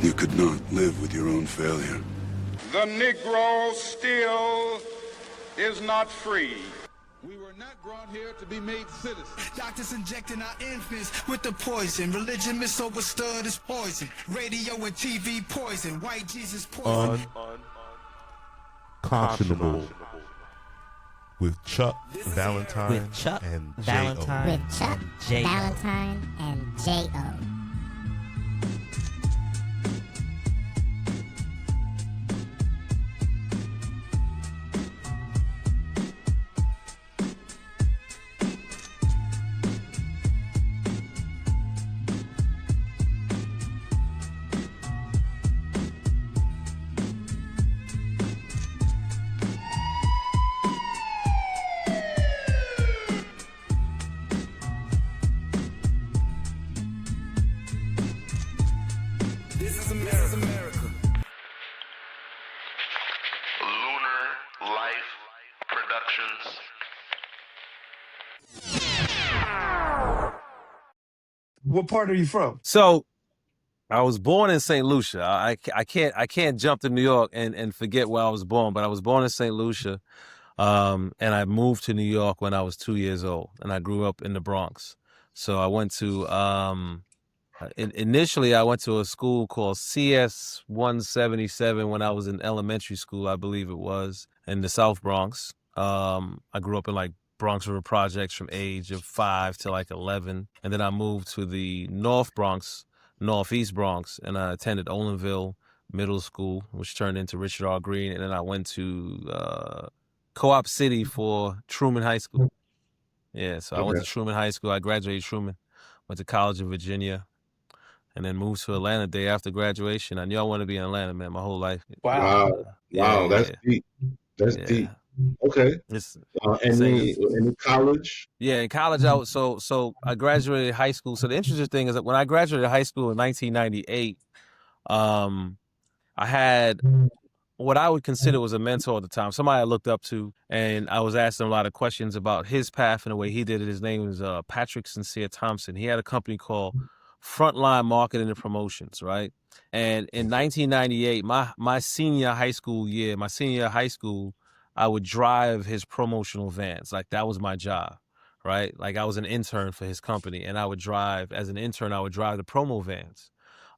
You could not live with your own failure. The Negro still is not free. We were not brought here to be made citizens. Doctors injecting our infants with the poison. Religion misunderstood as poison. Radio and TV poison. White Jesus poison. Unconscionable. With Chuck Valentine With Chuck and Valentine With Chuck and J.O. Valentine and J.O. What part are you from? So I was born in St. Lucia. I can't jump to New York and forget where I was born, but I was born in St. Lucia. And I moved to New York when I was 2 years old, and I grew up in the Bronx. So I went to, initially I went to a school called CS 177 when I was in elementary school, I believe it was, in the South Bronx. I grew up in like Bronx River Projects from age of 5 to like 11. And then I moved to the North Bronx, Northeast Bronx, and I attended Olinville Middle School, which turned into Richard R. Green. And then I went to Co-op City for Truman High School. Yeah, so I went to Truman High School. I graduated Truman, went to college in Virginia, and then moved to Atlanta the day after graduation. I knew I wanted to be in Atlanta, man, my whole life. Wow. That's deep. That's deep. Okay. Any college? Yeah, in college, so I graduated high school. So the interesting thing is that when I graduated high school in 1998, I had what I would consider was a mentor at the time, somebody I looked up to, and I was asking him a lot of questions about his path and the way he did it. His name was Patrick Sincere Thompson. He had a company called Frontline Marketing and Promotions, right? And in 1998, my senior high school, I would drive his promotional vans. Like, that was my job, right? Like, I was an intern for his company, and as an intern, I would drive the promo vans.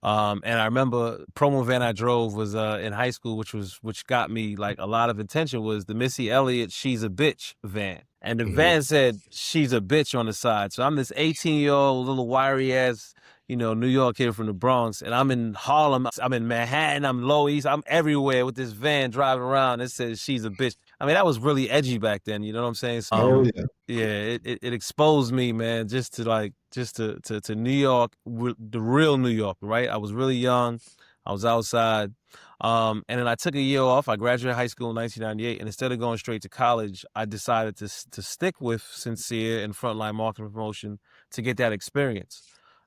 And I remember promo van I drove was in high school, which got me like a lot of attention, was the Missy Elliott "She's a Bitch" van. And the van said "She's a Bitch" on the side. So I'm this 18-year-old little wiry ass, New York kid from the Bronx, and I'm in Harlem, I'm in Manhattan, I'm Low East, I'm everywhere with this van driving around. It says "She's a Bitch." I mean, that was really edgy back then. You know what I'm saying? So, it exposed me, man, just to New York, the real New York, right? I was really young. I was outside. And then I took a year off. I graduated high school in 1998. And instead of going straight to college, I decided to stick with Sincere and Frontline Marketing Promotion to get that experience.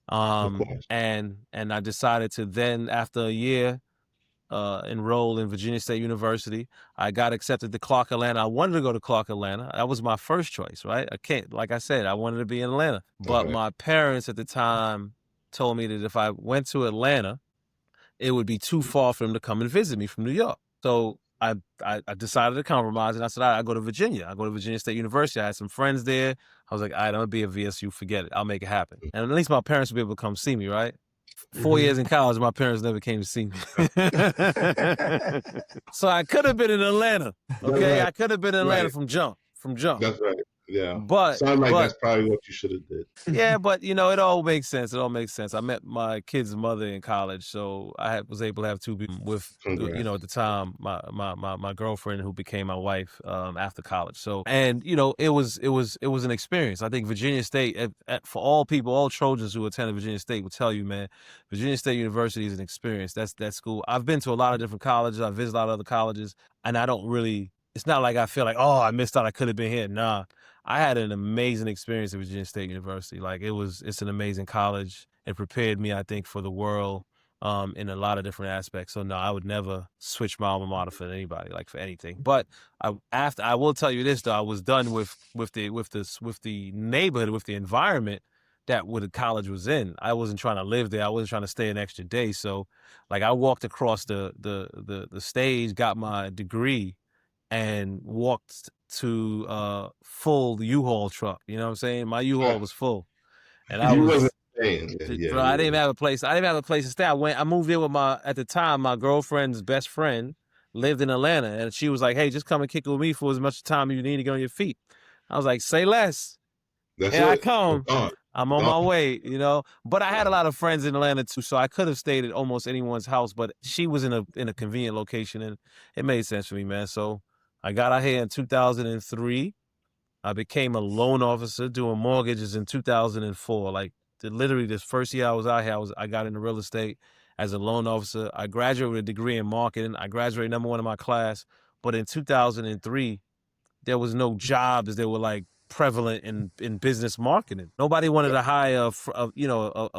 And I decided to then, after a year, enroll in Virginia State University. I got accepted to Clark Atlanta. I wanted to go to Clark Atlanta. That was my first choice, right? Like I said, I wanted to be in Atlanta. But my parents at the time told me that if I went to Atlanta, it would be too far for them to come and visit me from New York. So I decided to compromise, and I said, I go to Virginia. I go to Virginia State University. I had some friends there. I was like, all right, I'm going to be at VSU. Forget it. I'll make it happen. And at least my parents would be able to come see me, right? 4 years in college, my parents never came to see me. So I could have been in Atlanta, okay? I could have been in Atlanta from jump. That's right. Yeah. But sounds like that's probably what you should have did. Yeah, but it all makes sense. It all makes sense. I met my kid's mother in college, so I was able to have two people with, at the time, my girlfriend who became my wife after college. So, and it was an experience. I think Virginia State, for all people, all Trojans who attended Virginia State will tell you, man, Virginia State University is an experience. That's that school. I've been to a lot of different colleges. I've visited a lot of other colleges, and I don't really. It's not like I feel like, oh, I missed out. I could have been here. Nah. I had an amazing experience at Virginia State University. Like, it's an amazing college. It prepared me, I think, for the world in a lot of different aspects. So no, I would never switch my alma mater for anybody, like for anything. But I will tell you this though, I was done with the neighborhood, with the environment, that where the college was in. I wasn't trying to live there. I wasn't trying to stay an extra day. So like I walked across the stage, got my degree, and walked to full U-Haul truck. You know what I'm saying? My U-Haul was full. And I You was wasn't saying. Yeah, bro, I didn't have a place. I didn't have a place to stay. I moved in with at the time, my girlfriend's best friend lived in Atlanta, and she was like, "Hey, just come and kick it with me for as much time you need to get on your feet." I was like, "Say less." That's Here I it. come. Gone. I'm on my Gone. way, you know. But I had a lot of friends in Atlanta too, so I could have stayed at almost anyone's house. But she was in a convenient location, and it made sense for me, man. So I got out here in 2003. I became a loan officer doing mortgages in 2004. Like literally, this first year I was out here, I got into real estate as a loan officer. I graduated with a degree in marketing. I graduated #1 in my class. But in 2003, there was no jobs that were like prevalent in business marketing. Nobody wanted to hire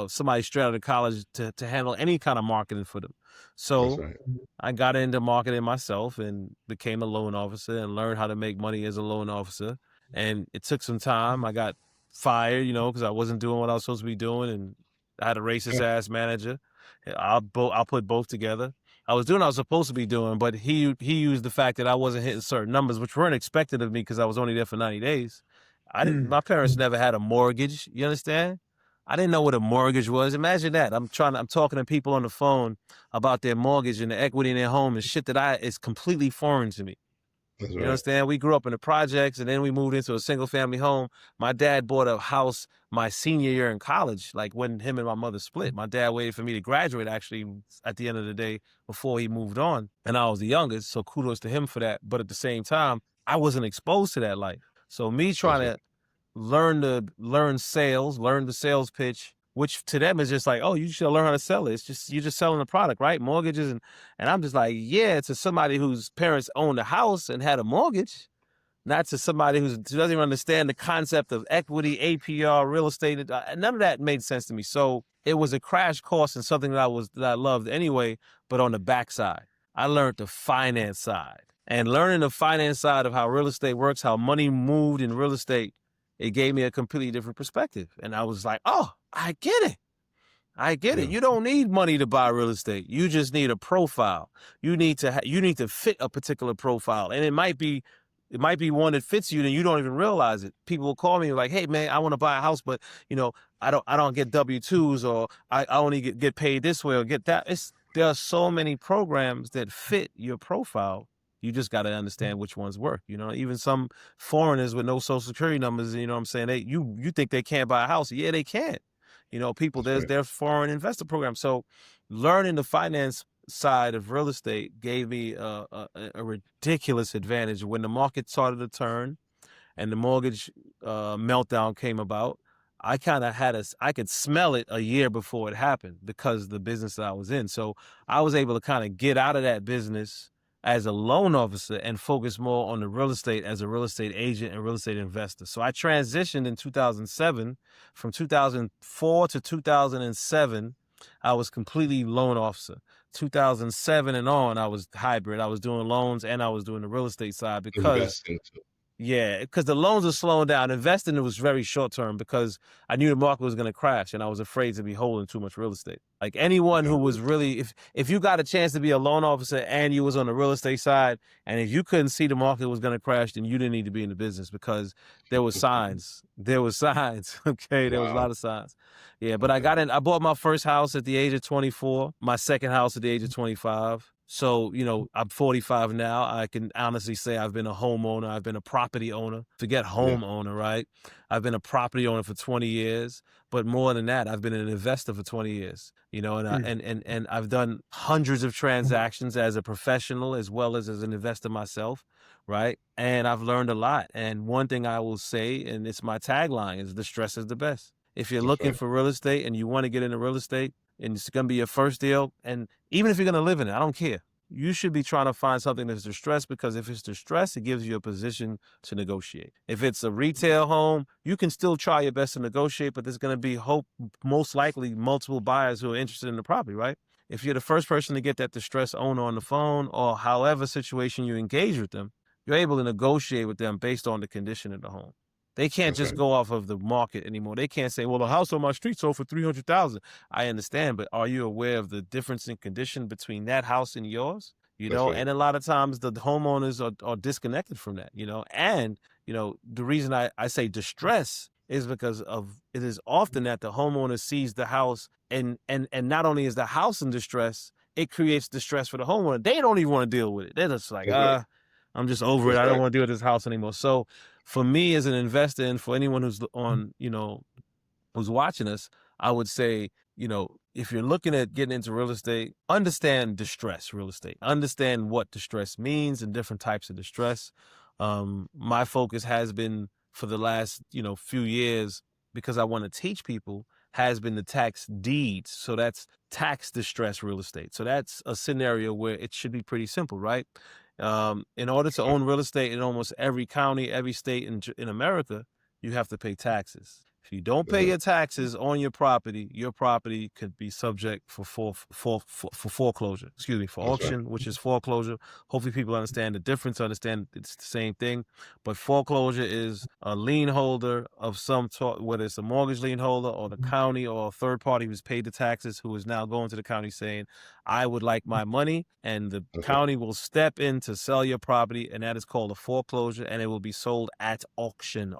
somebody straight out of college to handle any kind of marketing for them. So That's right. I got into marketing myself and became a loan officer and learned how to make money as a loan officer. And it took some time. I got fired, because I wasn't doing what I was supposed to be doing, and I had a racist ass manager. I'll put both together. I was doing what I was supposed to be doing, but he used the fact that I wasn't hitting certain numbers, which weren't expected of me because I was only there for 90 days. My parents never had a mortgage. You understand? I didn't know what a mortgage was. Imagine that. I'm talking to people on the phone about their mortgage and the equity in their home and shit that is completely foreign to me. That's You right. understand? We grew up in the projects, and then we moved into a single family home. My dad bought a house my senior year in college, like when him and my mother split. My dad waited for me to graduate, actually, at the end of the day before he moved on. And I was the youngest, so kudos to him for that. But at the same time, I wasn't exposed to that life. So me trying to learn sales, learn the sales pitch, which to them is just like, oh, you should learn how to sell it. It's just, you're just selling a product, right? Mortgages. And I'm just like, yeah, to somebody whose parents owned a house and had a mortgage, not to somebody who doesn't even understand the concept of equity, APR, real estate. None of that made sense to me. So it was a crash course in something that I loved anyway, but on the backside, I learned the finance side. And learning the finance side of how real estate works, how money moved in real estate, it gave me a completely different perspective. And I was like, oh, I get it. I get it. You don't need money to buy real estate. You just need a profile. You need to fit a particular profile. And it might be one that fits you and you don't even realize it. People will call me like, hey man, I want to buy a house, but I don't get W-2s, or I only get paid this way or get that. There are so many programs that fit your profile. You just got to understand which ones work. Even some foreigners with no social security numbers, you know what I'm saying? You think they can't buy a house. Yeah, they can. People, there's foreign investor programs. So learning the finance side of real estate gave me a ridiculous advantage. When the market started to turn and the mortgage meltdown came about, I could smell it a year before it happened because of the business that I was in. So I was able to kind of get out of that business as a loan officer and focus more on the real estate as a real estate agent and real estate investor. So I transitioned in 2007. From 2004 to 2007, I was completely loan officer. 2007 and on, I was hybrid. I was doing loans and I was doing the real estate side because Investing too. Yeah, because the loans are slowing down. Investing, it was very short term because I knew the market was going to crash and I was afraid to be holding too much real estate. Like anyone who was really, if you got a chance to be a loan officer and you was on the real estate side, and if you couldn't see the market was going to crash, then you didn't need to be in the business because there was signs. There was signs, okay? There was a lot of signs. Yeah, but I bought my first house at the age of 24, my second house at the age of 25. So, I'm 45 now. I can honestly say I've been a homeowner. I've been a property owner. Forget homeowner, right? I've been a property owner for 20 years. But more than that, I've been an investor for 20 years, and I've done hundreds of transactions as a professional as well as an investor myself, right? And I've learned a lot. And one thing I will say, and it's my tagline, is the stress is the best. If you're looking for real estate and you want to get into real estate, and it's going to be your first deal, and even if you're going to live in it, I don't care. You should be trying to find something that's distressed, because if it's distressed, it gives you a position to negotiate. If it's a retail home, you can still try your best to negotiate, but there's going to be most likely multiple buyers who are interested in the property, right? If you're the first person to get that distressed owner on the phone, or however situation you engage with them, you're able to negotiate with them based on the condition of the home. They can't That's just right. go off of the market anymore. They can't say, well, the house on my street sold for $300,000. I understand, but are you aware of the difference in condition between that house and yours? That's right. And a lot of times the homeowners are disconnected from that, and, the reason I say distress is because of it is often that the homeowner sees the house and not only is the house in distress, it creates distress for the homeowner. They don't even want to deal with it. They're just like, That's right. I'm just over it. That's I don't right. want to deal with this house anymore. So for me as an investor and for anyone who's on, who's watching us, I would say, if you're looking at getting into real estate, understand distress real estate. Understand what distress means and different types of distress. My focus has been for the last, few years, because I want to teach people, has been the tax deeds. So that's tax distress real estate. So that's a scenario where it should be pretty simple, right? In order to own real estate in almost every county, every state in America, you have to pay taxes. If you don't pay your taxes on your property could be subject for foreclosure. Excuse me, for That's right. auction, which is foreclosure. Hopefully people understand the difference, understand it's the same thing. But foreclosure is a lien holder of some sort, whether it's a mortgage lien holder or the county or a third party who's paid the taxes, who is now going to the county saying, I would like my money, and the That's right. county will step in to sell your property, and that is called a foreclosure, and it will be sold at auction,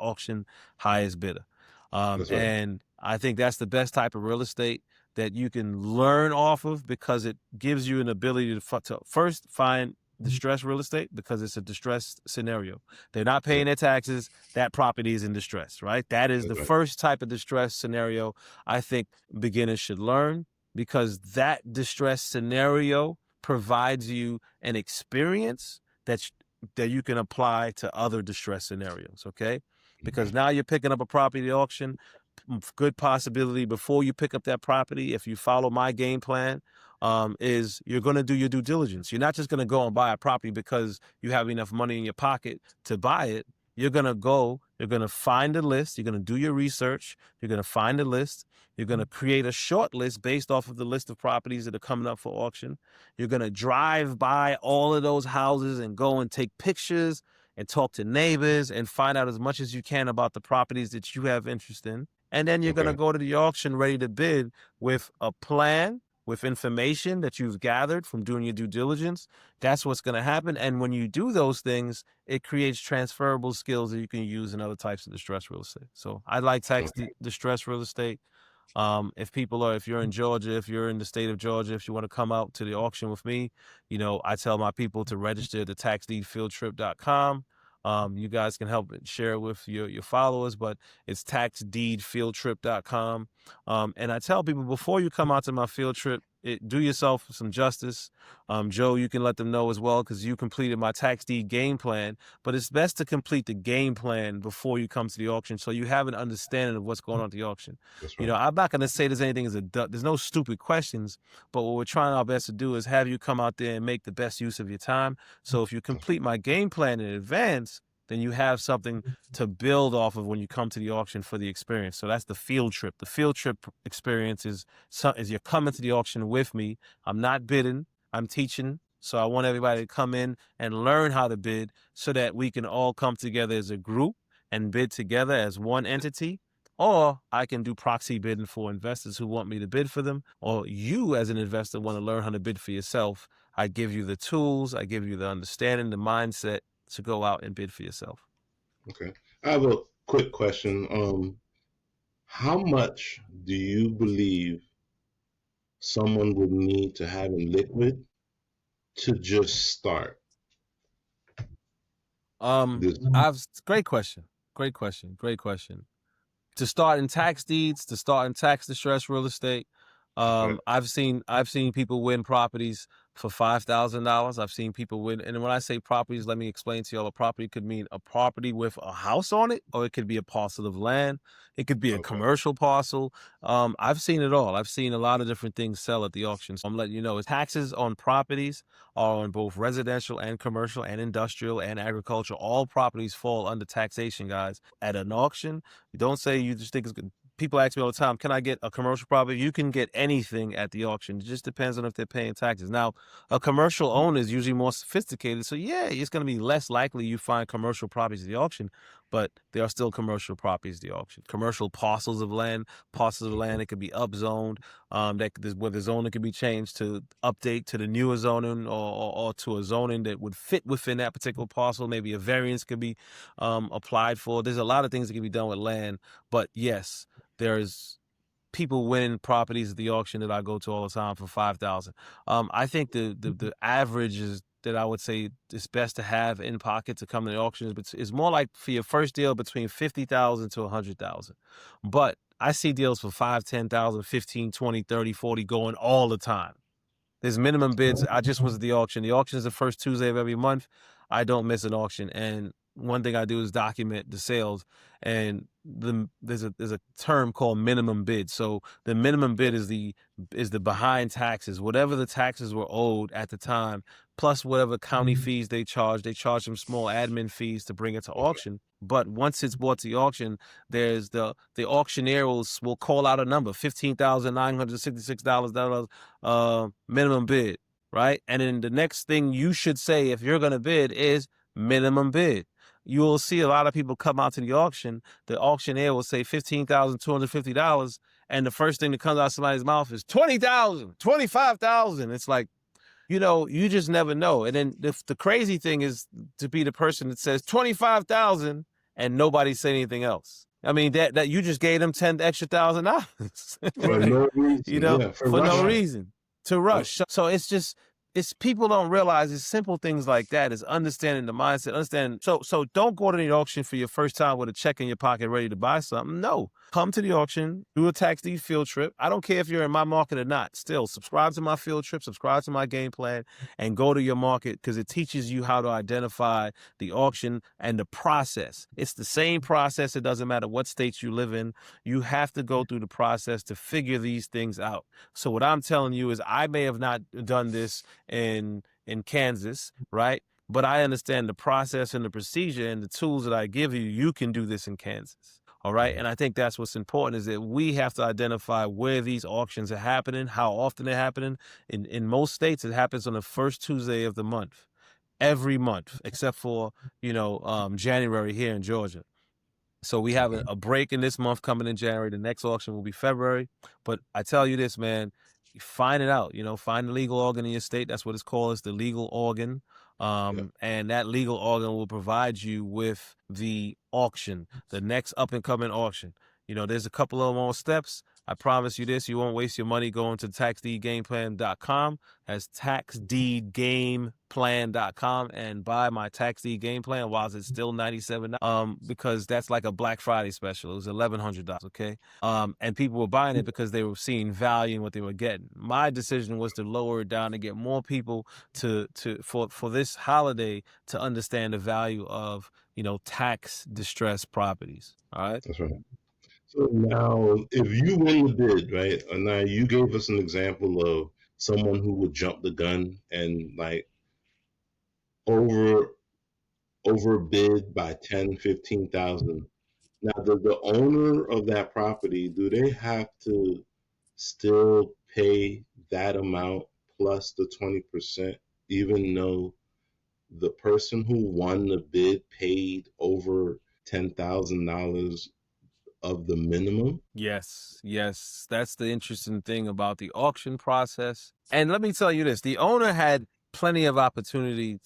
highest bidder. That's right. And I think that's the best type of real estate that you can learn off of, because it gives you an ability to first find distressed real estate, because it's a distressed scenario. They're not paying their taxes. That property is in distress, right? That is the first type of distressed scenario I think beginners should learn, because that distressed scenario provides you an experience that you can apply to other distress scenarios, okay? Because now you're picking up a property at auction, good possibility before you pick up that property, if you follow my game plan, is you're going to do your due diligence. You're not just going to go and buy a property because you have enough money in your pocket to buy it. You're going to find a list, you're going to do your research, you're going to find a list, you're going to create a short list based off of the list of properties that are coming up for auction. You're going to drive by all of those houses and go and take pictures and talk to neighbors and find out as much as you can about the properties that you have interest in. And then you're going to go to the auction ready to bid with a plan, with information that you've gathered from doing your due diligence. That's what's going to happen. And when you do those things, it creates transferable skills that you can use in other types of distressed real estate. So I like tax distressed real estate. If you're in Georgia, if you're in the state of Georgia, if you want to come out to the auction with me, I tell my people to register at the taxdeedfieldtrip.com. You guys can help share it with your followers, but it's taxdeedfieldtrip.com. And I tell people, before you come out to my field trip, do yourself some justice. Joe, you can let them know as well, because you completed my tax deed game plan, but it's best to complete the game plan before you come to the auction, so you have an understanding of what's going on at the auction. That's right. I'm not going to say there's anything there's no stupid questions, but what we're trying our best to do is have you come out there and make the best use of your time. So if you complete my game plan in advance, then you have something to build off of when you come to the auction for the experience. So that's the field trip. The field trip experience is you're coming to the auction with me. I'm not bidding, I'm teaching. So I want everybody to come in and learn how to bid, so that we can all come together as a group and bid together as one entity. Or I can do proxy bidding for investors who want me to bid for them. Or you as an investor want to learn how to bid for yourself. I give you the tools, I give you the understanding, the mindset to go out and bid for yourself. Okay. I have a quick question. How much do you believe someone would need to have in liquid to just start? Great question. To start in tax deeds, to start in tax distress real estate, I've seen people win properties for $5,000. I've seen people win, and when I say properties, let me explain to y'all. A property could mean a property with a house on it, or it could be a parcel of land. It could be a commercial parcel. I've seen it all. I've seen a lot of different things sell at the auctions. I'm letting you know, taxes on properties are on both residential and commercial and industrial and agriculture. All properties fall under taxation, guys. At an auction, don't say you just think it's good. people ask me all the time, can I get a commercial property? You can get anything at the auction. It just depends on if they're paying taxes. Now, a commercial owner is usually more sophisticated. So yeah, it's going to be less likely you find commercial properties at the auction, but there are still commercial properties at the auction. Commercial parcels of land that could be upzoned, where the zoning could be changed to update to the newer zoning or to a zoning that would fit within that particular parcel. Maybe a variance could be applied for. There's a lot of things that can be done with land, but yes, there's people winning properties at the auction that I go to all the time for $5,000. I think the average is that I would say it's best to have in pocket to come to the auctions, but it's more like for your first deal between $50,000 to $100,000. But I see deals for $5,000, $10,000, $15,000, $20,000, $30,000, $40,000 going all the time. There's minimum bids. I just was at the auction. The auction is the first Tuesday of every month. I don't miss an auction, and one thing I do is document the sales, and there's a term called minimum bid. So the minimum bid is the behind taxes, whatever the taxes were owed at the time, plus whatever county fees they charge. They charge some small admin fees to bring it to auction. But once it's brought to the auction, there's the auctioneer will call out a number, $15,966 minimum bid, right? And then the next thing you should say if you're going to bid is minimum bid. You will see a lot of people come out to the auction. The auctioneer will say $15,250, and the first thing that comes out of somebody's mouth is $20,000, $25,000. It's like, you just never know. And then the crazy thing is to be the person that says $25,000 and nobody say anything else. I mean, that you just gave them $10,000 extra For no reason. For no reason to rush. So it's people don't realize it's simple things like that. Is understanding the mindset, So don't go to the auction for your first time with a check in your pocket ready to buy something. No, come to the auction, do a tax deed field trip. I don't care if you're in my market or not. Still, subscribe to my field trip, subscribe to my game plan, and go to your market because it teaches you how to identify the auction and the process. It's the same process. It doesn't matter what state you live in. You have to go through the process to figure these things out. So what I'm telling you is I may have not done this in Kansas, right? But I understand the process and the procedure and the tools that I give you. You can do this in Kansas, all right? And I think that's what's important is that we have to identify where these auctions are happening, how often they're happening. In most states, it happens on the first Tuesday of the month, every month, except for, January here in Georgia. So we have a break in this month coming in January. The next auction will be February. But I tell you this, man, find it out. Find the legal organ in your state. That's what it's called. It's the legal organ. And that legal organ will provide you with the auction, the next up and coming auction. There's a couple of more steps. I promise you this, you won't waste your money going to taxdeedgameplan.com. That's taxdeedgameplan.com and buy my tax deed game plan while it's still $97. Because that's like a Black Friday special. It was $1,100, okay? And people were buying it because they were seeing value in what they were getting. My decision was to lower it down and get more people for this holiday to understand the value of, tax distressed properties. All right? That's right. So now, if you win the bid, right? And now you gave us an example of someone who would jump the gun and like over bid by 10, 15,000. Now, does the owner of that property, do they have to still pay that amount plus the 20%, even though the person who won the bid paid over $10,000 of the minimum? Yes. That's the interesting thing about the auction process. And let me tell you this, the owner had plenty of opportunity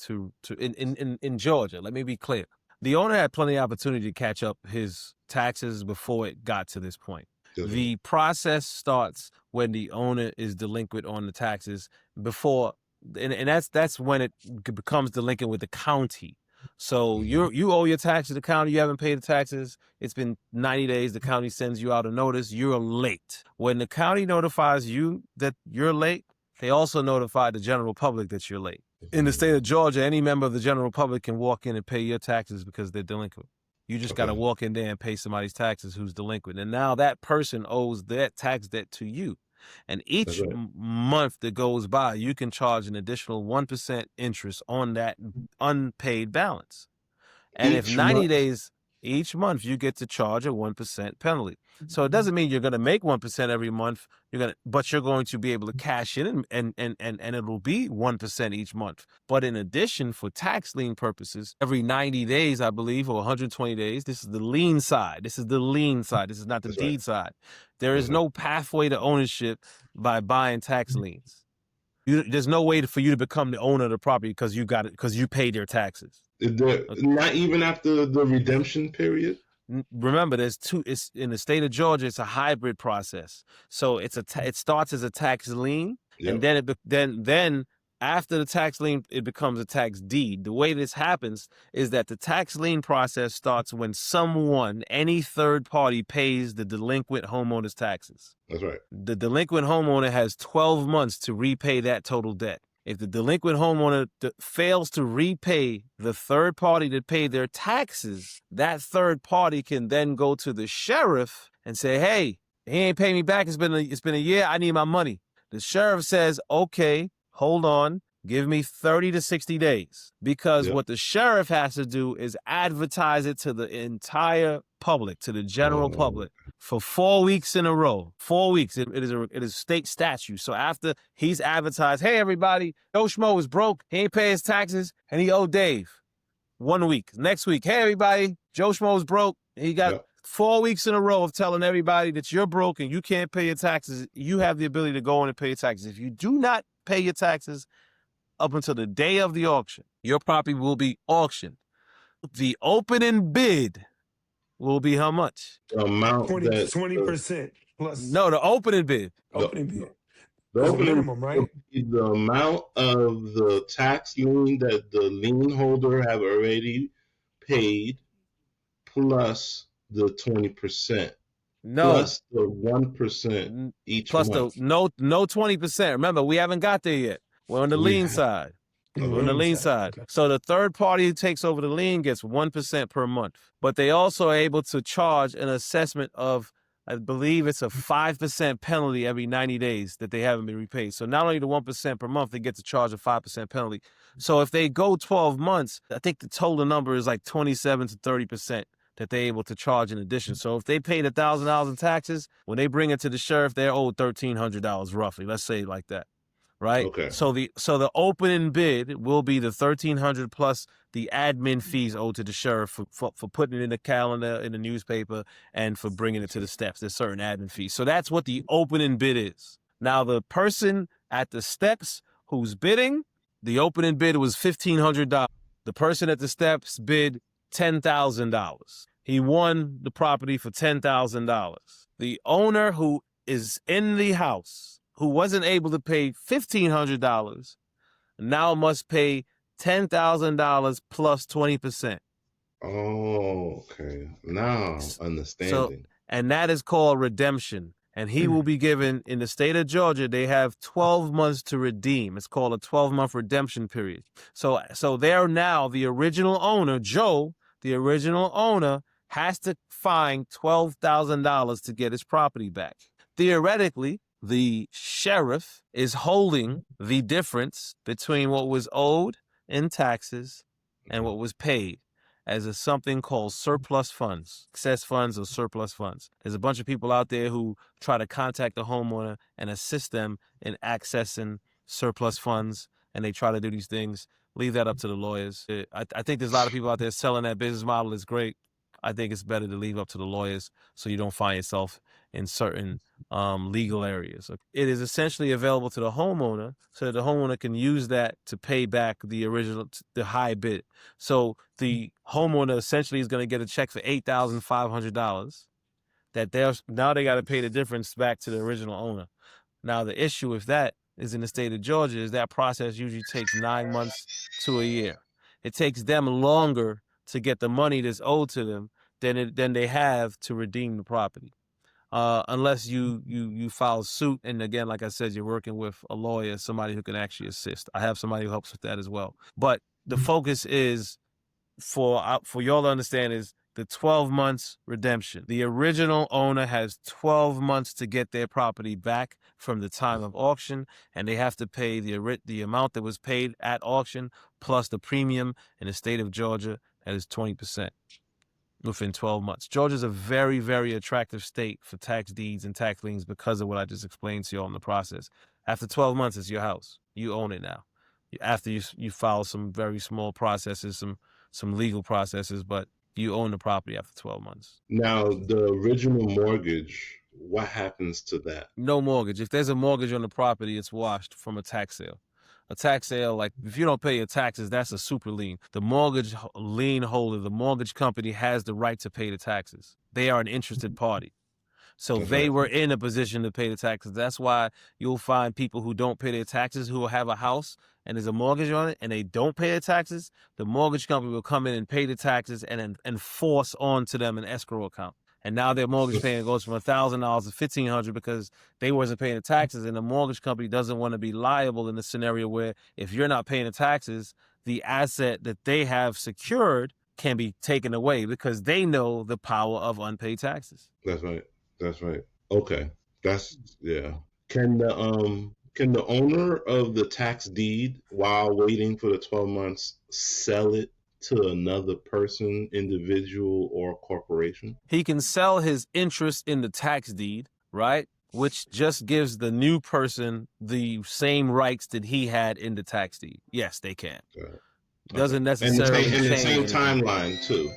in Georgia. Let me be clear. The owner had plenty of opportunity to catch up his taxes before it got to this point. The process starts when the owner is delinquent on the taxes before, and that's when it becomes delinquent with the county. So you owe your tax to the county. You haven't paid the taxes. It's been 90 days. The county sends you out a notice. You're late. When the county notifies you that you're late, they also notify the general public that you're late. In the state of Georgia, any member of the general public can walk in and pay your taxes because they're delinquent. You just got to walk in there and pay somebody's taxes who's delinquent. And now that person owes that tax debt to you. And each month that goes by, you can charge an additional 1% interest on that unpaid balance. And if 90 days, each month you get to charge a 1% penalty. So it doesn't mean you're going to make 1% every month. But you're going to be able to cash in and it'll be 1% each month. But in addition, for tax lien purposes, every 90 days, I believe, or 120 days, this is the lien side. This is the lien side. This is not the That's deed right. side. There is no pathway to ownership by buying tax liens. There's no way for you to become the owner of the property because you paid your taxes. Not even after the redemption period. Remember, it's in the state of Georgia. It's a hybrid process. So it starts as a tax lien, Yep. and then after the tax lien, it becomes a tax deed. The way this happens is that the tax lien process starts when any third party, pays the delinquent homeowner's taxes. That's right. The delinquent homeowner has 12 months to repay that total debt. If the delinquent homeowner fails to repay the third party that paid their taxes, that third party can then go to the sheriff and say, "Hey, he ain't paid me back. It's been a year. I need my money." The sheriff says, "Okay, hold on. Give me 30 to 60 days." Because what the sheriff has to do is advertise it to the entire public, to the general public, for 4 weeks in a row. 4 weeks. It is state statute. So after he's advertised, "Hey, everybody, Joe Schmo is broke. He ain't pay his taxes, and he owed Dave." 1 week. Next week, "Hey, everybody, Joe Schmo is broke. He got 4 weeks in a row of telling everybody that you're broke and you can't pay your taxes. You have the ability to go in and pay your taxes. If you do not pay your taxes up until the day of the auction, your property will be auctioned. The opening bid will be how much? The amount 20% plus. No, the opening bid. Opening bid. The That's opening minimum, right? The amount of the tax lien that the lien holder have already paid, plus the 20%. No. Plus the 1% each plus month. no 20%. Remember, we haven't got there yet. We're on the lien side. We're on the lien side. Okay. So the third party who takes over the lien gets 1% per month. But they also are able to charge an assessment of, I believe it's a 5% penalty every 90 days that they haven't been repaid. So not only the 1% per month, they get to charge a 5% penalty. So if they go 12 months, I think the total number is like 27 to 30% that they're able to charge in addition. So if they paid $1,000 in taxes, when they bring it to the sheriff, they're owed $1,300 roughly. Let's say it like that. Right? Okay. So the opening bid will be the $1,300 plus the admin fees owed to the sheriff for putting it in the calendar, in the newspaper, and for bringing it to the steps. There's certain admin fees. So that's what the opening bid is. Now, the person at the steps who's bidding, the opening bid was $1,500. The person at the steps bid $10,000. He won the property for $10,000. The owner who is in the house, who wasn't able to pay $1,500, now must pay $10,000 plus 20%. Oh, okay. Now understanding. And that is called redemption. And he will be given, in the state of Georgia, they have 12 months to redeem. It's called a 12-month redemption period. So there now, the original owner, Joe, the original owner, has to find $12,000 to get his property back. Theoretically, the sheriff is holding the difference between what was owed in taxes and what was paid as something called surplus funds, excess funds or surplus funds. There's a bunch of people out there who try to contact the homeowner and assist them in accessing surplus funds, and they try to do these things. Leave that up to the lawyers. I think there's a lot of people out there selling that business model. It's great. I think it's better to leave up to the lawyers so you don't find yourself in certain legal areas. It is essentially available to the homeowner so that the homeowner can use that to pay back the high bid. So the homeowner essentially is going to get a check for $8,500 that now they got to pay the difference back to the original owner. Now, the issue with that is in the state of Georgia is that process usually takes 9 months to a year. It takes them longer to get the money that's owed to them than they have to redeem the property. Unless you file suit, and again, like I said, you're working with a lawyer, somebody who can actually assist. I have somebody who helps with that as well. But the focus is, for y'all to understand, is the 12 months redemption. The original owner has 12 months to get their property back from the time of auction, and they have to pay the amount that was paid at auction plus the premium in the state of Georgia, that is 20%. within 12 months. Georgia's a very, very attractive state for tax deeds and tax liens because of what I just explained to you all in the process. After 12 months, it's your house. You own it now. After you follow some very small processes, some legal processes, but you own the property after 12 months. Now, the original mortgage, what happens to that? No mortgage. If there's a mortgage on the property, it's washed from a tax sale. A tax sale, like if you don't pay your taxes, that's a super lien. The mortgage lien holder, the mortgage company has the right to pay the taxes. They are an interested party. So they were in a position to pay the taxes. That's why you'll find people who don't pay their taxes, who will have a house and there's a mortgage on it and they don't pay their taxes. The mortgage company will come in and pay the taxes and force onto them an escrow account. And now their mortgage payment goes from $1,000 to $1,500 because they wasn't paying the taxes. And the mortgage company doesn't want to be liable in the scenario where if you're not paying the taxes, the asset that they have secured can be taken away because they know the power of unpaid taxes. That's right. That's right. Okay. Yeah. Can the owner of the tax deed, while waiting for the 12 months, sell it to another person, individual, or corporation? He can sell his interest in the tax deed, right? Which just gives the new person the same rights that he had in the tax deed. Yes, they can. Okay. Doesn't necessarily change. In the same timeline, too.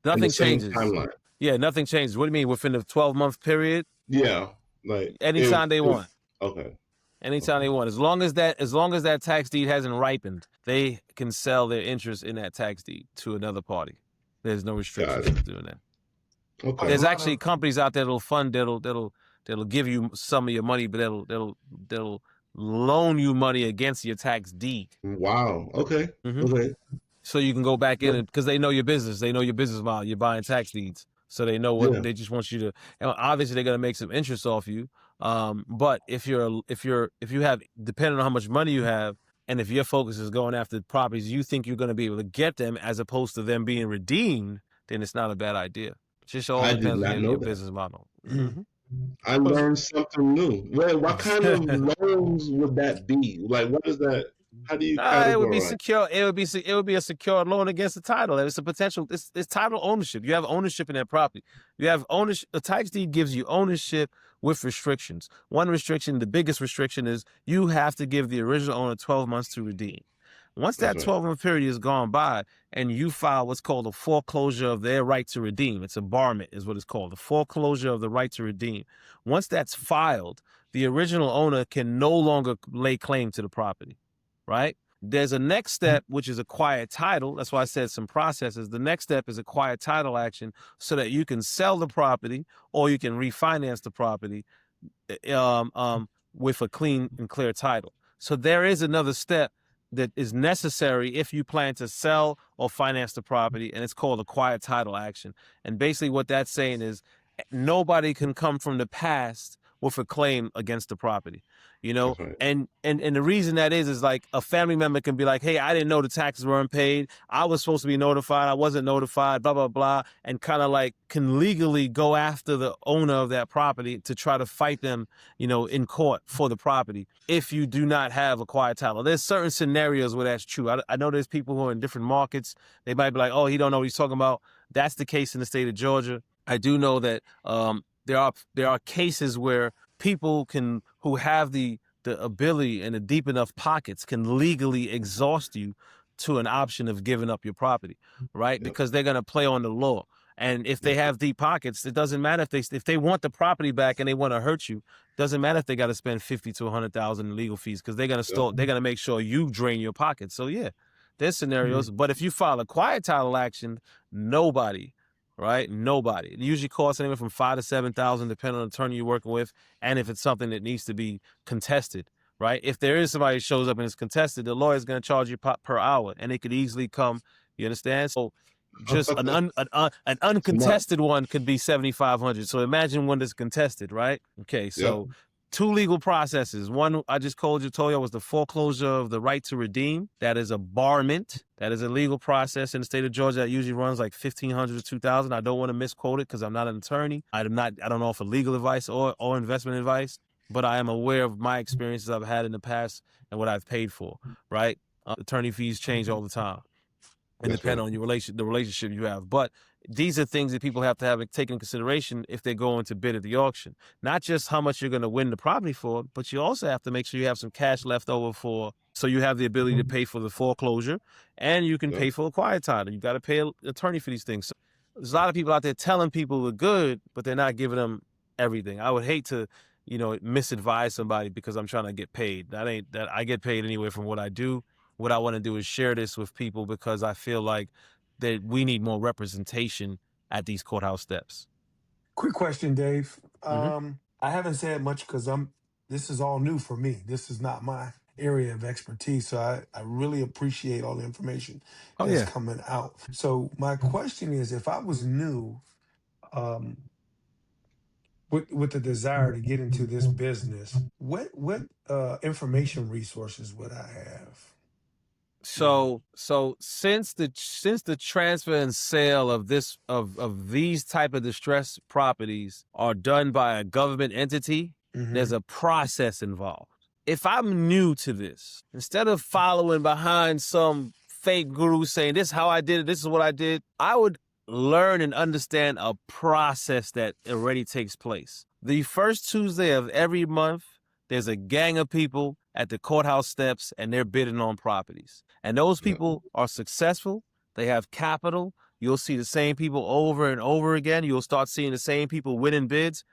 Nothing changes. Timeline. Yeah, nothing changes. What do you mean? Within the 12-month period? Yeah. Like anytime they want. Okay. Anytime they want. As long as that tax deed hasn't ripened, they can sell their interest in that tax deed to another party. There's no restrictions to doing that. Okay. There's actually companies out there that'll fund that'll give you some of your money, but they'll loan you money against your tax deed. Wow. Okay. Mm-hmm. Okay. So you can go back in because they know your business. They know your business model. You're buying tax deeds. So they know what they just want you to, and obviously they're going to make some interest off you. But if you have, depending on how much money you have, and if your focus is going after properties you think you're going to be able to get them as opposed to them being redeemed, then it's not a bad idea. It just all depends on your business model. Mm-hmm. I learned something new. Well, what kind of loans would that be? Like, what is that? How do you? It would be secure. It would be a secured loan against the title. It's a potential. It's title ownership. You have ownership in that property. You have ownership. A tax deed gives you ownership with restrictions. One restriction, the biggest restriction, is you have to give the original owner 12 months to redeem. Once that 12-month period is gone by and you file what's called a foreclosure of their right to redeem, it's a barment is what it's called, the foreclosure of the right to redeem. Once that's filed, the original owner can no longer lay claim to the property, right? There's a next step, which is a quiet title. That's why I said some processes. The next step is a quiet title action so that you can sell the property or you can refinance the property with a clean and clear title. So there is another step that is necessary if you plan to sell or finance the property, and it's called a quiet title action. And basically what that's saying is nobody can come from the past with a claim against the property, you know? Right. And the reason that is like a family member can be like, hey, I didn't know the taxes weren't paid. I was supposed to be notified. I wasn't notified, blah, blah, blah. And kind of like can legally go after the owner of that property to try to fight them, you know, in court for the property if you do not have a quiet title. There's certain scenarios where that's true. I know there's people who are in different markets. They might be like, oh, he don't know what he's talking about. That's the case in the state of Georgia. I do know that there are cases where people who have the ability and the deep enough pockets can legally exhaust you to an option of giving up your property, right? Because they're going to play on the law. And if they have deep pockets, it doesn't matter if they want the property back and they want to hurt you. Doesn't matter if they got to spend $50,000 to $100,000 in legal fees because they're going to make sure you drain your pockets. So yeah, there's scenarios. But if you file a quiet title action, nobody. Right? Nobody. It usually costs anywhere from $5,000 to $7,000, depending on the attorney you're working with, and if it's something that needs to be contested. Right? If there is somebody who shows up and it's contested, the lawyer's going to charge you per hour, and it could easily come. You understand? So, just an uncontested one could be $7,500. So imagine when it's contested, right? Okay, so. Yep. Two legal processes. One I just told you was the foreclosure of the right to redeem. That is a barment. That is a legal process in the state of Georgia that usually runs like $1,500 to $2,000. I don't want to misquote it because I'm not an attorney. I don't offer legal advice or investment advice, but I am aware of my experiences I've had in the past and what I've paid for, right? Attorney fees change all the time. and That's depend right. on the relationship you have. But these are things that people have to have taken into consideration if they're going to bid at the auction. Not just how much you're going to win the property for, but you also have to make sure you have some cash left over so you have the ability to pay for the foreclosure, and you can Yep. pay for a quiet title. You got to pay an attorney for these things. So there's a lot of people out there telling people we're good, but they're not giving them everything. I would hate to, misadvise somebody because I'm trying to get paid. I get paid anyway from what I do. What I want to do is share this with people because I feel like that we need more representation at these courthouse steps. Quick question, Dave. Mhm. I haven't said much because this is all new for me. This is not my area of expertise. So I really appreciate all the information Oh that's yeah. coming out. So my question is, if I was new, um, with the desire to get into this business, what information resources would I have? So since the transfer and sale of these type of distressed properties are done by a government entity, there's a process involved. If I'm new to this, instead of following behind some fake guru saying this is how I did it, this is what I did, I would learn and understand a process that already takes place. The first Tuesday of every month, there's a gang of people at the courthouse steps and they're bidding on properties. And those people are successful. They have capital. You'll see the same people over and over again. You'll start seeing the same people winning bids.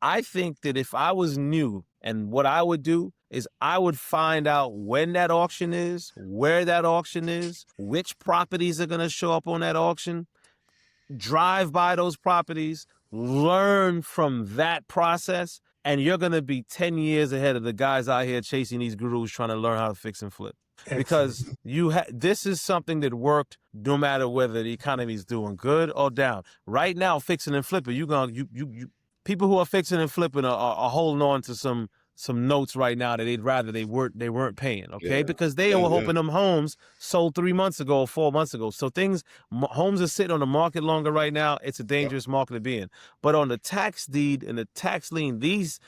I think that if I was new, and what I would do is I would find out when that auction is, where that auction is, which properties are going to show up on that auction, drive by those properties, learn from that process, and you're going to be 10 years ahead of the guys out here chasing these gurus trying to learn how to fix and flip. Excellent. Because this is something that worked no matter whether the economy is doing good or down. Right now, fixing and flipping, people who are fixing and flipping are holding on to some notes right now that they'd rather they weren't paying, okay? Yeah. Because they Yeah, were yeah. hoping them homes sold 3 months ago or 4 months ago. So homes are sitting on the market longer right now. It's a dangerous market to be in. But on the tax deed and the tax lien, these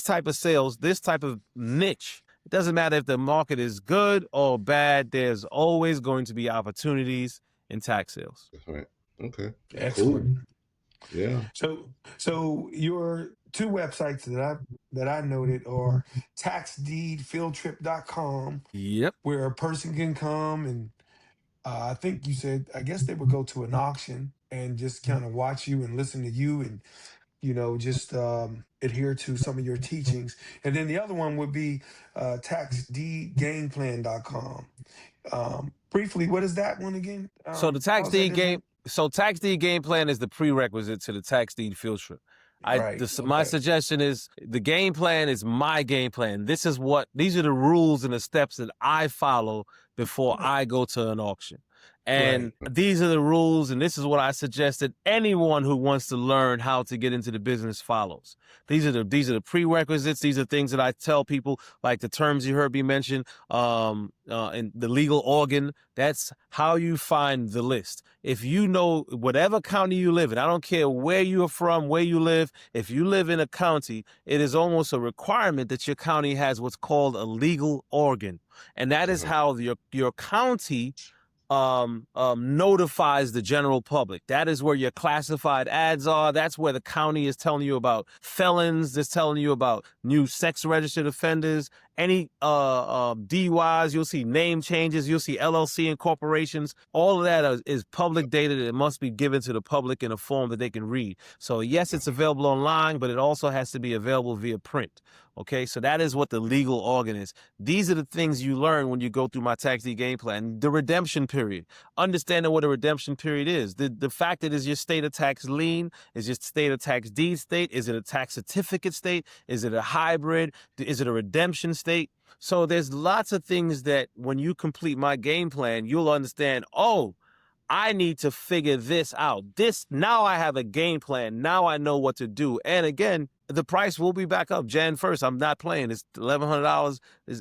type of sales, this type of niche, it doesn't matter if the market is good or bad, there's always going to be opportunities in tax sales. That's right. Okay. Excellent. Cool. Yeah. So your two websites that I noted are taxdeedfieldtrip.com, Yep. where a person can come and I think you said, I guess they would go to an auction and just kind of watch you and listen to you and, just adhere to some of your teachings. And then the other one would be taxdeedgameplan.com. Briefly, what is that one again? So the tax deed game plan is the prerequisite to the tax deed field trip. Right. My Okay. suggestion is the game plan is my game plan. These are the rules and the steps that I follow before I go to an auction. And these are the rules, and this is what I suggest that anyone who wants to learn how to get into the business follows. These are the prerequisites. These are things that I tell people, like the terms you heard me mention, and the legal organ. That's how you find the list. If you know whatever county you live in, I don't care where you are from, where you live. If you live in a county, it is almost a requirement that your county has what's called a legal organ, and that is how your county notifies the general public. That is where your classified ads are. That's where the county is telling you about felons. It's telling you about new sex registered offenders, any DUIs. You'll see name changes. You'll see LLC incorporations. All of that is public data that must be given to the public in a form that they can read. So yes, it's available online, but it also has to be available via print. Okay, so that is what the legal organ is. These are the things you learn when you go through my tax deed game plan. The redemption period. Understanding what a redemption period is. The fact that is your state of tax lien, is your state of tax deed state, is it a tax certificate state, is it a hybrid, is it a redemption state? So there's lots of things that when you complete my game plan, you'll understand, oh, I need to figure this out. Now I have a game plan. Now I know what to do. And again, the price will be back up Jan 1st. I'm not playing. It's $1,100.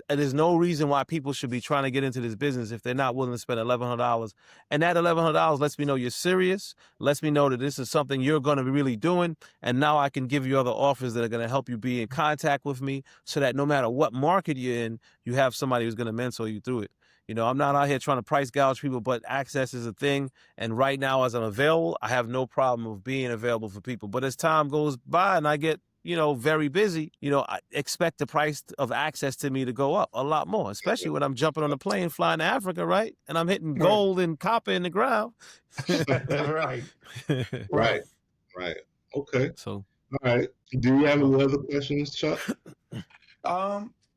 There's no reason why people should be trying to get into this business if they're not willing to spend $1,100. And that $1,100 lets me know you're serious, lets me know that this is something you're going to be really doing. And now I can give you other offers that are going to help you be in contact with me so that no matter what market you're in, you have somebody who's going to mentor you through it. I'm not out here trying to price gouge people, but access is a thing. And right now, as I'm available, I have no problem of being available for people. But as time goes by and I get, very busy, I expect the price of access to me to go up a lot more, especially when I'm jumping on a plane flying to Africa, right? And I'm hitting gold and copper in the ground. Right. Right. Right. Okay. So, All right. Do you have any other questions, Chuck?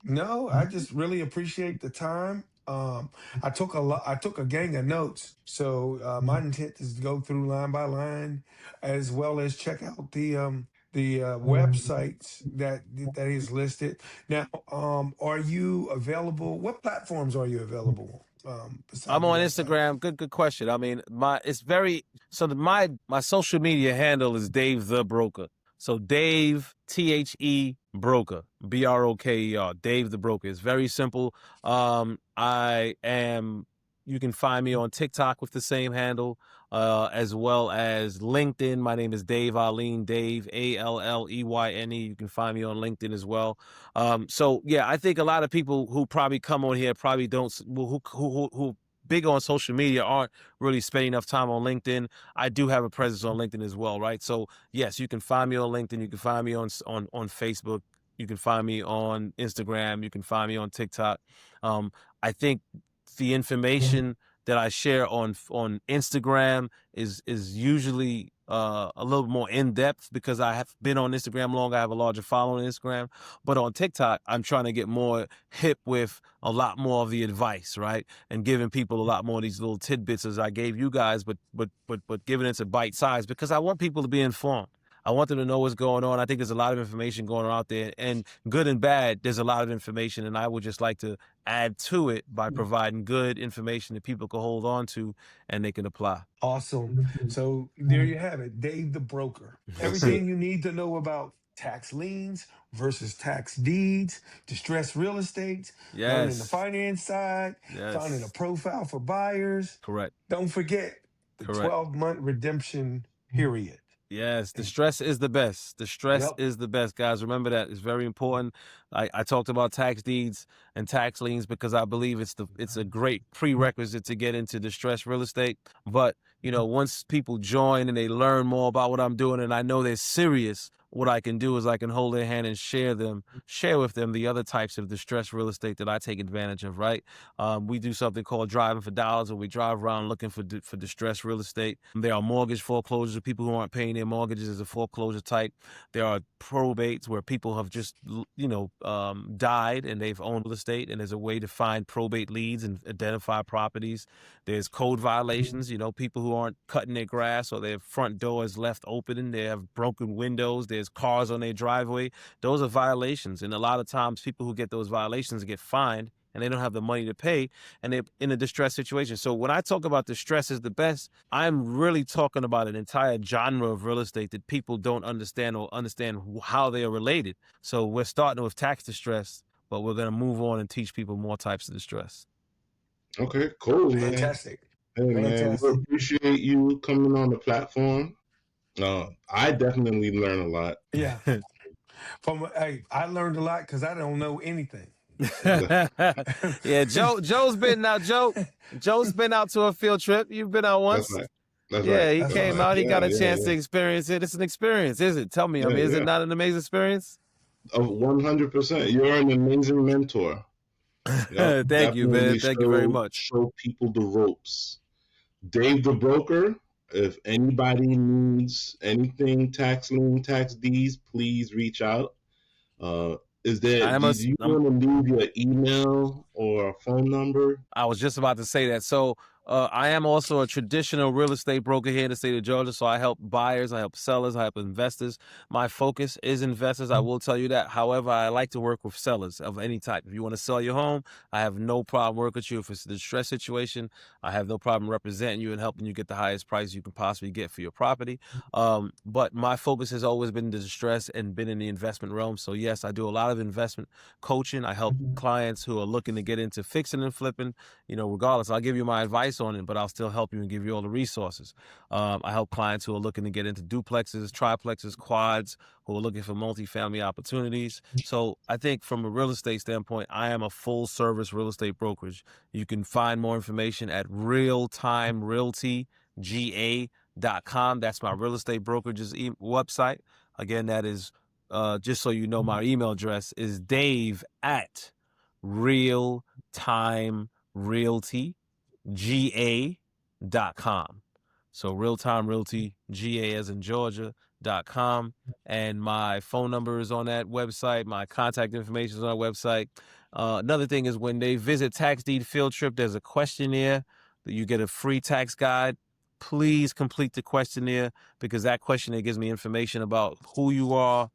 No, I just really appreciate the time. I took a gang of notes. So my intent is to go through line by line, as well as check out the websites that is listed. Now, are you available? What platforms are you available? Besides I'm the on website? Instagram. Good question. I mean, my social media handle is Dave the Broker. So Dave THE Broker, BROKER, Dave the Broker. It's very simple. You can find me on TikTok with the same handle, as well as LinkedIn. My name is Dave Alleyne, Dave ALLEYNE. You can find me on LinkedIn as well. So yeah, I think a lot of people who probably come on here probably don't, who big on social media aren't really spending enough time on LinkedIn. I do have a presence on LinkedIn as well, right? So yes, you can find me on LinkedIn. You can find me on Facebook. You can find me on Instagram. You can find me on TikTok. I think the information that I share on Instagram is usually a little more in depth because I have been on Instagram long. I have a larger following on Instagram, but on TikTok, I'm trying to get more hip with a lot more of the advice, right? And giving people a lot more of these little tidbits as I gave you guys, but giving it to bite size because I want people to be informed. I want them to know what's going on. I think there's a lot of information going on out there, and good and bad, there's a lot of information, and I would just like to add to it by providing good information that people can hold on to and they can apply. Awesome. So there you have it, Dave the Broker. That's Everything it. you need to know about tax liens versus tax deeds, distressed real estate, learning the Yes. finance side, finding a Yes. profile for buyers. Correct. Don't forget the Correct. 12-month redemption period. Yes, the stress is the best. The stress Yep. is the best, guys. Remember that. It's very important. I talked about tax deeds and tax liens because I believe it's a great prerequisite to get into distressed real estate. But, once people join and they learn more about what I'm doing and I know they're serious, what I can do is I can hold their hand and share with them the other types of distressed real estate that I take advantage of, right? We do something called driving for dollars, where we drive around looking for distressed real estate. There are mortgage foreclosures of people who aren't paying their mortgages as a foreclosure type. There are probates where people have just, died and they've owned real estate, and there's a way to find probate leads and identify properties. There's code violations, people who aren't cutting their grass or their front door is left open and they have broken windows. There's cars on their driveway. Those are violations. And a lot of times people who get those violations get fined and they don't have the money to pay and they're in a distressed situation. So when I talk about distress is the best, I'm really talking about an entire genre of real estate that people don't understand or understand how they are related. So we're starting with tax distress, but we're going to move on and teach people more types of distress. Okay, cool, man. Fantastic. Hey, man, we Fantastic. appreciate you coming on the platform. I definitely learn a lot. Yeah. I learned a lot because I don't know anything. Yeah, Joe's been out. Joe's been out to a field trip. You've been out once. That's right. That's Yeah, right. he That's came right. out. He got a Yeah, chance yeah. to experience it. It's an experience, is it? Tell me. I Yeah, mean, is yeah. it not an amazing experience? 100%. You're an amazing mentor. Yep, Thank you, man. definitely Thank you very much. show people the ropes. Dave the Broker, if anybody needs anything tax lien, tax deeds, please reach out. Did you want to leave your email or a phone number? I was just about to say that. So I am also a traditional real estate broker here in the state of Georgia. So I help buyers, I help sellers, I help investors. My focus is investors. I will tell you that. However, I like to work with sellers of any type. If you want to sell your home, I have no problem working with you. If it's a distress situation, I have no problem representing you and helping you get the highest price you can possibly get for your property. But my focus has always been the distress and been in the investment realm. So yes, I do a lot of investment coaching. I help clients who are looking to get into fixing and flipping, regardless. I'll give you my advice on it, but I'll still help you and give you all the resources. I help clients who are looking to get into duplexes, triplexes, quads, who are looking for multifamily opportunities. So I think from a real estate standpoint, I am a full service real estate brokerage. You can find more information at realtimerealtyga.com. That's my real estate brokerage's website. Again, that is, just so you know, my email address is dave@realtimerealtyga.com. So Realtime Realty, GA as in Georgia.com. And my phone number is on that website. My contact information is on that website. Another thing is when they visit Tax Deed Field Trip, there's a questionnaire that you get a free tax guide. Please complete the questionnaire, because that questionnaire gives me information about who you are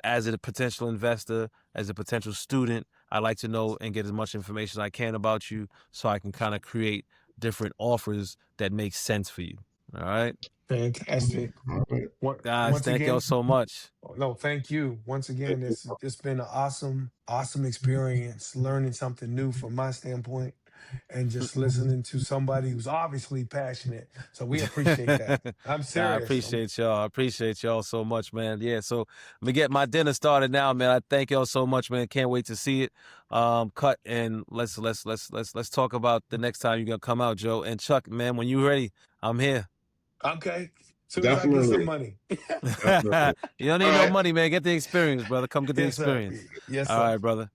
as a potential investor, as a potential student. I like to know and get as much information as I can about you so I can kind of create different offers that make sense for you. All right. Fantastic. All right. Guys, Once thank again, y'all so much. no, thank you. Once again, it's been an awesome experience, learning something new from my standpoint, and just listening to somebody who's obviously passionate. So we appreciate that. I'm I serious. appreciate y'all. I appreciate y'all so much, man. Yeah, so let me get my dinner started now, man. I thank y'all so much, man. Can't wait to see it. Cut, and let's talk about the next time you're gonna come out, Joe. And Chuck, man, when you're ready, I'm here. Okay. Soon as I get some money. Definitely. You don't need All no right. money, man. Get the experience, brother. Come get the Yes, sir. experience. Yes, All sir. right, brother.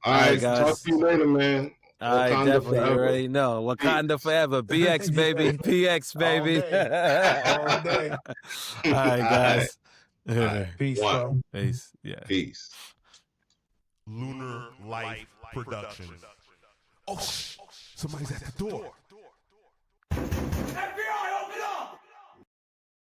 All right, guys. talk to you later, man. All right, Wakanda definitely. You forever. already know. Wakanda forever. BX, baby. Yeah. PX, baby. All day. All right, guys. All right. Peace, One. bro. Peace. Yeah. Peace. Lunar Life Productions. Oh, somebody's at the door.